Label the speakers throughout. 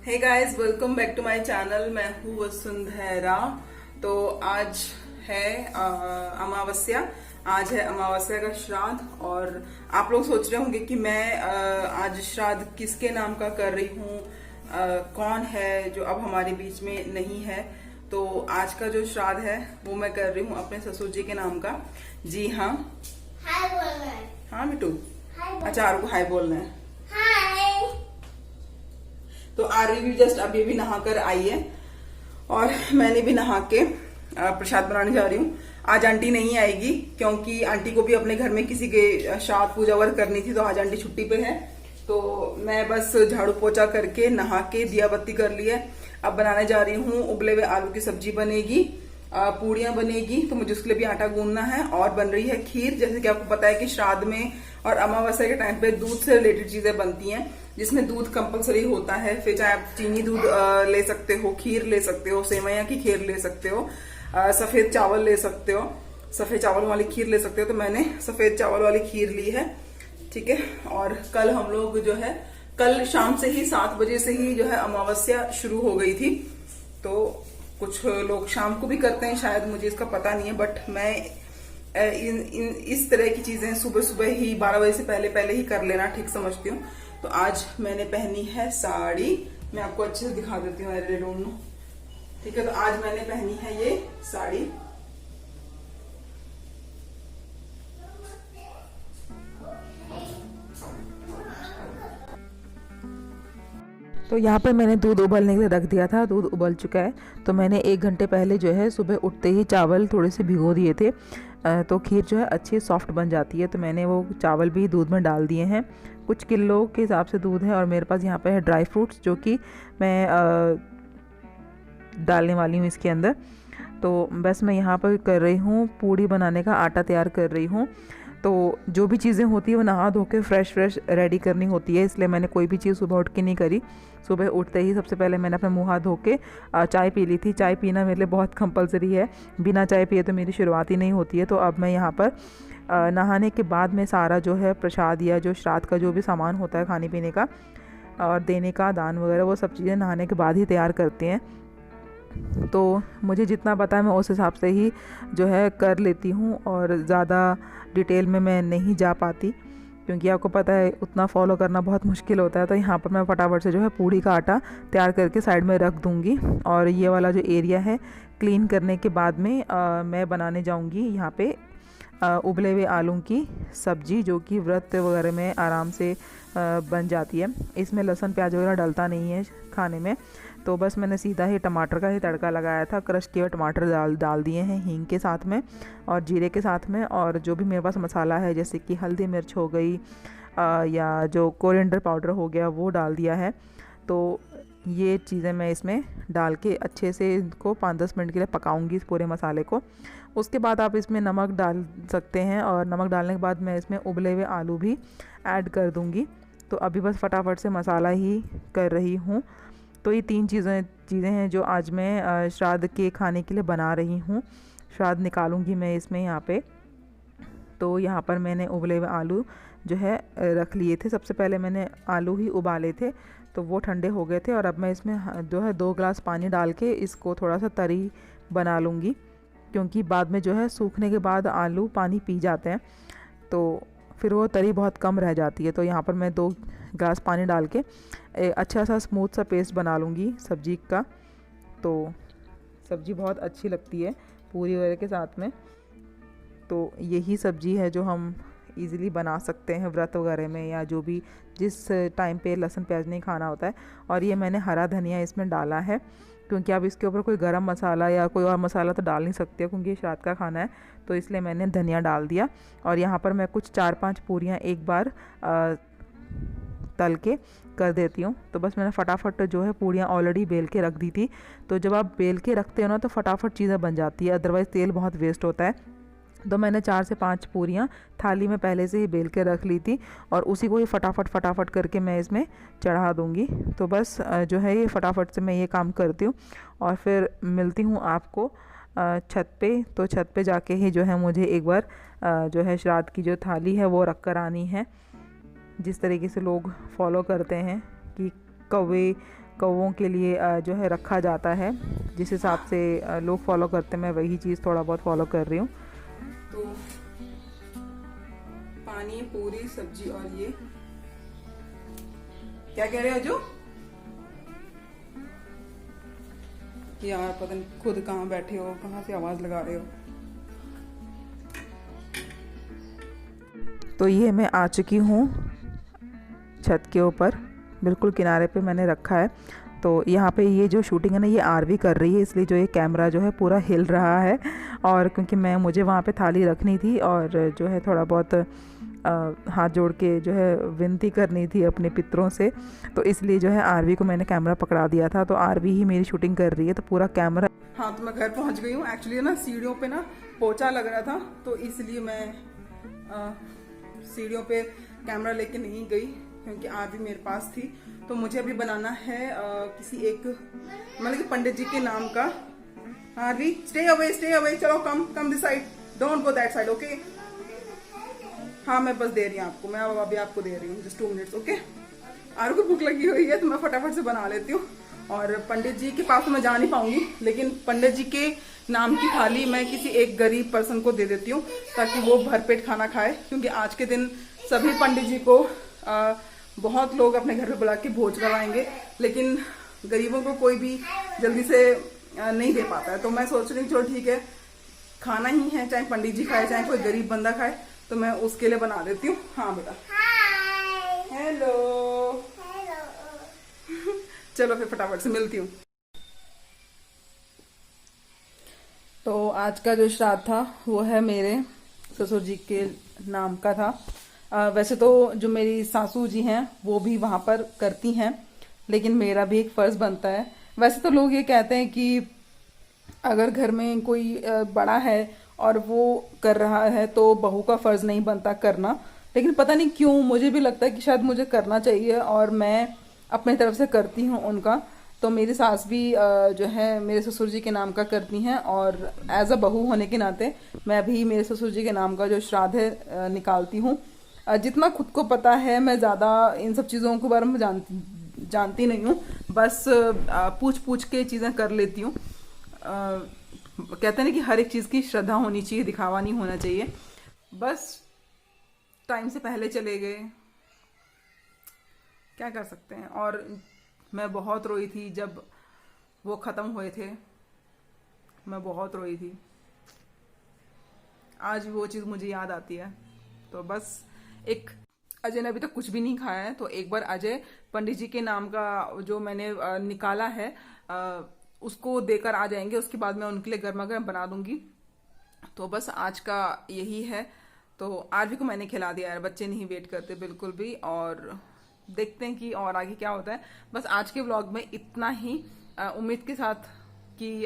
Speaker 1: Hey guys, welcome back to my channel. मैं हूँ वसुंधरा। तो आज है अमावस्या। आज है अमावस्या का श्राद्ध। और आप लोग सोच रहे होंगे कि मैं आज श्राद्ध किसके नाम का कर रही हूँ, कौन है जो अब हमारे बीच में नहीं है। तो आज का जो श्राद्ध है वो मैं कर रही हूँ अपने ससुर जी के नाम का। जी हाँ,
Speaker 2: हाय बोलना है।
Speaker 1: हाँ मिट्टू,
Speaker 2: हाय
Speaker 1: अच्छा आरू को हाय बोलना है।
Speaker 2: हाय।
Speaker 1: तो आरवी भी जस्ट अभी भी नहा कर आई है और मैंने भी नहा के प्रसाद बनाने जा रही हूँ। आज आंटी नहीं आएगी क्योंकि आंटी को भी अपने घर में किसी के श्राद्ध पूजा वगैरह करनी थी, तो आज आंटी छुट्टी पे है। तो मैं बस झाड़ू पोछा करके नहा के दिया बत्ती कर ली है। अब बनाने जा रही हूँ, उबले हुए आलू की सब्जी बनेगी, पूड़ियां बनेगी, तो मुझे उसके लिए भी आटा गूंदना है। और बन रही है खीर। जैसे कि आपको पता है कि श्राद्ध में और अमावस्या के टाइम पे दूध से रिलेटेड चीजें बनती हैं, जिसमें दूध कंपलसरी होता है। फिर चाहे आप चीनी दूध ले सकते हो, खीर ले सकते हो, सेवैया की खीर ले सकते हो, सफेद चावल ले सकते हो, सफेद चावल वाली खीर ले सकते हो। तो मैंने सफेद चावल वाली खीर ली है, ठीक है। और कल हम लोग जो है, कल शाम से ही 7 बजे से ही जो है अमावस्या शुरू हो गई थी। तो कुछ लोग शाम को भी करते हैं शायद, मुझे इसका पता नहीं है। बट मैं इस तरह की चीजें सुबह सुबह ही 12 बजे से पहले पहले ही कर लेना ठीक समझती हूँ। तो आज मैंने पहनी है साड़ी। मैं आपको अच्छे से दिखा देती हूँ, अरे डोंट नो, ठीक है। तो आज मैंने पहनी है ये साड़ी।
Speaker 3: तो यहाँ पे मैंने दूध उबलने के लिए रख दिया था। दूध उबल चुका है। तो मैंने 1 घंटे पहले जो है सुबह उठते ही चावल थोड़े से भिगो दिए थे, तो खीर जो है अच्छी सॉफ्ट बन जाती है। तो मैंने वो चावल भी दूध में डाल दिए हैं। कुछ किलो के हिसाब से दूध है। और मेरे पास यहाँ पे है ड्राई फ्रूट्स, जो कि मैं डालने वाली हूँ इसके अंदर। तो बस मैं यहाँ पर कर रही हूँ, पूड़ी बनाने का आटा तैयार कर रही हूँ। तो जो भी चीज़ें होती है वो नहा धो के फ्रेश रेडी करनी होती है, इसलिए मैंने कोई भी चीज़ सुबह उठ के नहीं करी। सुबह उठते ही सबसे पहले मैंने अपना मुँह हाथ धो के चाय पी ली थी। चाय पीना मेरे लिए बहुत कंपलसरी है, बिना चाय पिए तो मेरी शुरुआत ही नहीं होती है। तो अब मैं यहाँ पर नहाने के बाद में सारा जो है प्रसाद या जो श्राद्ध का जो भी सामान होता है खाने पीने का और देने का, दान वगैरह, वो सब चीज़ें नहाने के बाद ही तैयार करते हैं। तो मुझे जितना पता है मैं उस हिसाब से ही जो है कर लेती हूँ, और ज़्यादा डिटेल में मैं नहीं जा पाती क्योंकि आपको पता है उतना फॉलो करना बहुत मुश्किल होता है। तो यहाँ पर मैं फटाफट से जो है पूड़ी का आटा तैयार करके साइड में रख दूँगी। और ये वाला जो एरिया है क्लीन करने के बाद में मैं बनाने जाऊँगी यहाँ पे उबले हुए आलू की सब्ज़ी, जो कि व्रत वगैरह में आराम से बन जाती है। इसमें लहसुन प्याज वगैरह डलता नहीं है खाने में। तो बस मैंने सीधा ही टमाटर का ही तड़का लगाया था। क्रश किए हुए टमाटर डाल दिए हैं हींग के साथ में और जीरे के साथ में। और जो भी मेरे पास मसाला है, जैसे कि हल्दी मिर्च हो गई या जो कोरिएंडर पाउडर हो गया, वो डाल दिया है। तो ये चीज़ें मैं इसमें डाल के अच्छे से इनको 5-10 मिनट के लिए पकाऊंगी, इस पूरे मसाले को। उसके बाद आप इसमें नमक डाल सकते हैं, और नमक डालने के बाद मैं इसमें उबले हुए आलू भी ऐड कर दूंगी। तो अभी बस फटाफट से मसाला ही कर रही हूँ। तो ये 3 चीज़ें हैं जो आज मैं श्राद्ध के खाने के लिए बना रही हूँ। श्राद्ध निकालूंगी मैं इसमें यहाँ पे। तो यहाँ पर मैंने उबले हुए आलू जो है रख लिए थे। सबसे पहले मैंने आलू ही उबाले थे, तो वो ठंडे हो गए थे। और अब मैं इसमें जो है 2 गिलास पानी डाल के इसको थोड़ा सा तरी बना लूँगी, क्योंकि बाद में जो है सूखने के बाद आलू पानी पी जाते हैं, तो फिर वो तरी बहुत कम रह जाती है। तो यहाँ पर मैं 2 गिलास पानी डाल के अच्छा सा स्मूथ सा पेस्ट बना लूँगी सब्जी का। तो सब्जी बहुत अच्छी लगती है पूरी वगैरह के साथ में। तो यही सब्जी है जो हम इजीली बना सकते हैं व्रत वगैरह में, या जो भी जिस टाइम पे लहसुन प्याज नहीं खाना होता है। और ये मैंने हरा धनिया इसमें डाला है, क्योंकि आप इसके ऊपर कोई गरम मसाला या कोई और मसाला तो डाल नहीं सकते हो, क्योंकि ये श्राद्ध का खाना है। तो इसलिए मैंने धनिया डाल दिया। और यहाँ पर मैं कुछ 4-5 पूरियाँ एक बार तल के कर देती हूँ। तो बस मैंने फटाफट जो है पूरियाँ ऑलरेडी बेल के रख दी थी। तो जब आप बेल के रखते हो ना, तो फटाफट चीज़ें बन जाती है, अदरवाइज़ तेल बहुत वेस्ट होता है। तो मैंने 4 से 5 पूरियाँ थाली में पहले से ही बेल के रख ली थी, और उसी को ही फटाफट करके मैं इसमें चढ़ा दूँगी। तो बस जो है ये फटाफट से मैं ये काम करती हूँ, और फिर मिलती हूँ आपको छत पे। तो छत पे जाके ही जो है मुझे एक बार जो है श्राद्ध की जो थाली है वो रख कर आनी है। जिस तरीके से लोग फॉलो करते हैं कि कौवे कौवों के लिए जो है रखा जाता है, जिस हिसाब से लोग फॉलो करते हैं मैं वही चीज़ थोड़ा बहुत फॉलो कर रही हूँ।
Speaker 1: तो पानी, पूरी, सब्जी और ये क्या कह रहे हो जो यार, पता नहीं खुद कहाँ बैठे हो, कहाँ से आवाज लगा रहे हो।
Speaker 3: तो ये मैं आ चुकी हूँ छत के ऊपर, बिल्कुल किनारे पे मैंने रखा है। तो यहाँ पे ये जो शूटिंग है ना ये आरवी कर रही है, इसलिए जो ये कैमरा जो है पूरा हिल रहा है। और क्योंकि मुझे वहाँ पे थाली रखनी थी और जो है थोड़ा बहुत हाथ जोड़ के जो है विनती करनी थी अपने पितरों से, तो इसलिए जो है आरवी को मैंने कैमरा पकड़ा दिया था। तो आरवी ही मेरी शूटिंग कर रही है, तो पूरा कैमरा।
Speaker 1: हाँ, तो मैं घर पहुंच गई हूँ। एक्चुअली ना सीढ़ियों पे ना पोछा लग रहा था, तो इसलिए मैं सीढ़ियों पे कैमरा लेके नहीं गई, क्योंकि आरवी मेरे पास थी। तो मुझे अभी बनाना है किसी एक मतलब कि पंडित जी के नाम का। आरवी स्टे अवे, चलो come this side, don't go that side, okay. हाँ, मैं बस दे रही हूँ आपको, मैं अभी आपको दे रही हूँ, जस्ट 2 मिनट्स, ओके। आरवी को भूख लगी हुई है तो मैं फटाफट से बना लेती हूँ। और पंडित जी के पास तो मैं जा नहीं पाऊंगी, लेकिन पंडित जी के नाम की थाली मैं किसी एक गरीब पर्सन को दे देती हूँ, ताकि वो भरपेट खाना खाए। क्योंकि आज के दिन सभी पंडित जी को बहुत लोग अपने घर पे बुला के भोज करवाएंगे, लेकिन गरीबों को कोई भी जल्दी से नहीं दे पाता है। तो मैं सोच रही हूँ चलो ठीक है, खाना ही है, चाहे पंडित जी खाए चाहे कोई गरीब बंदा खाए, तो मैं उसके लिए बना देती हूँ। हाँ बेटा, हेलो। चलो फिर फटाफट से मिलती हूँ। तो आज का जो श्राद्ध था वो है मेरे ससुर जी के नाम का था। वैसे तो जो मेरी सासू जी हैं वो भी वहां पर करती हैं, लेकिन मेरा भी एक फर्ज बनता है। वैसे तो लोग ये कहते हैं कि अगर घर में कोई बड़ा है और वो कर रहा है तो बहू का फर्ज नहीं बनता करना, लेकिन पता नहीं क्यों मुझे भी लगता है कि शायद मुझे करना चाहिए, और मैं अपनी तरफ से करती हूँ उनका। तो मेरी सास भी जो है मेरे ससुर जी के नाम का करती हैं, और एज अ बहू होने के नाते मैं भी मेरे ससुर जी के नाम का जो श्राद्ध है निकालती हूँ। जितना खुद को पता है, मैं ज़्यादा इन सब चीज़ों के बारे में जानती नहीं हूँ, बस पूछ पूछ के चीज़ें कर लेती हूँ। कहते हैं ना कि हर एक चीज़ की श्रद्धा होनी चाहिए, दिखावा नहीं होना चाहिए। बस टाइम से पहले चले गए, क्या कर सकते हैं। और मैं बहुत रोई थी जब वो ख़त्म हुए थे, मैं बहुत रोई थी। आज वो चीज़ मुझे याद आती है। तो बस एक, अजय ने अभी तक कुछ भी नहीं खाया है, तो एक बार अजय पंडित जी के नाम का जो मैंने निकाला है उसको देकर आ जाएंगे। उसके बाद मैं उनके लिए गर्मा गर्म बना दूंगी। तो बस आज का यही है। तो आरवी को मैंने खिला दिया है, बच्चे नहीं वेट करते बिल्कुल भी, और देखते हैं कि और आगे क्या होता है। बस आज के व्लॉग में इतना ही, उम्मीद के साथ कि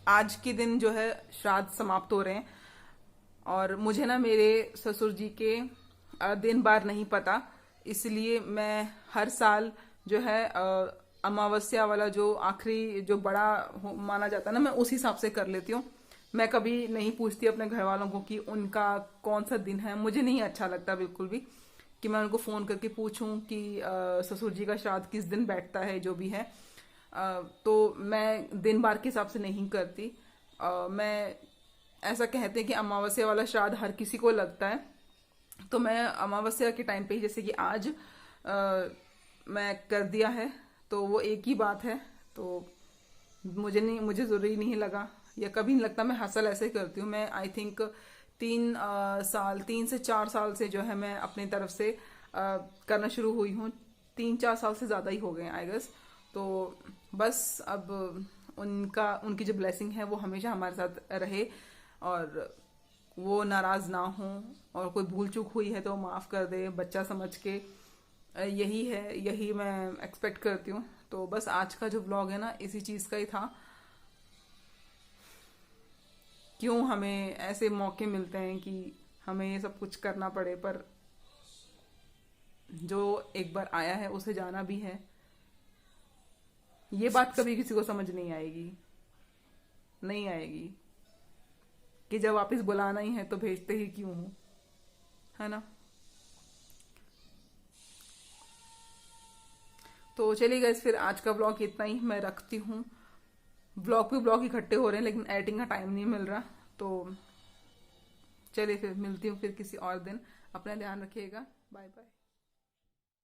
Speaker 1: आज के दिन जो है श्राद्ध समाप्त हो रहे हैं। और मुझे ना मेरे ससुर जी के दिन बार नहीं पता, इसलिए मैं हर साल जो है अमावस्या वाला जो आखिरी जो बड़ा माना जाता है ना, मैं उस हिसाब से कर लेती हूँ। मैं कभी नहीं पूछती अपने घर वालों को कि उनका कौन सा दिन है। मुझे नहीं अच्छा लगता बिल्कुल भी कि मैं उनको फोन करके पूछूं कि ससुर जी का श्राद्ध किस दिन बैठता है, जो भी है। तो मैं दिन बार के हिसाब से नहीं करती। मैं ऐसा कहते हैं कि अमावस्या वाला श्राद्ध हर किसी को लगता है, तो मैं अमावस्या के टाइम पे ही, जैसे कि आज मैं कर दिया है, तो वो एक ही बात है। तो मुझे जरूरी नहीं लगा, या कभी नहीं लगता। मैं हसल ऐसे करती हूँ। मैं आई थिंक 3 से 4 साल से जो है मैं अपनी तरफ से करना शुरू हुई हूँ। 3-4 साल से ज़्यादा ही हो गए आई गेस। तो बस अब उनकी जो ब्लेसिंग है वो हमेशा हमारे साथ रहे, और वो नाराज़ ना हो, और कोई भूल चूक हुई है तो माफ़ कर दे बच्चा समझ के। यही है, यही मैं एक्सपेक्ट करती हूँ। तो बस आज का जो व्लॉग है ना, इसी चीज़ का ही था। क्यों हमें ऐसे मौके मिलते हैं कि हमें ये सब कुछ करना पड़े, पर जो एक बार आया है उसे जाना भी है। ये बात कभी किसी को समझ नहीं आएगी, नहीं आएगी कि जब वापस बुलाना ही है तो भेजते ही क्यों हो, है ना। तो चलिए गाइस, फिर आज का ब्लॉग इतना ही, मैं रखती हूँ। ब्लॉग इकट्ठे हो रहे हैं लेकिन एडिटिंग का टाइम नहीं मिल रहा। तो चलिए फिर मिलती हूँ फिर किसी और दिन। अपना ध्यान रखिएगा। Bye bye.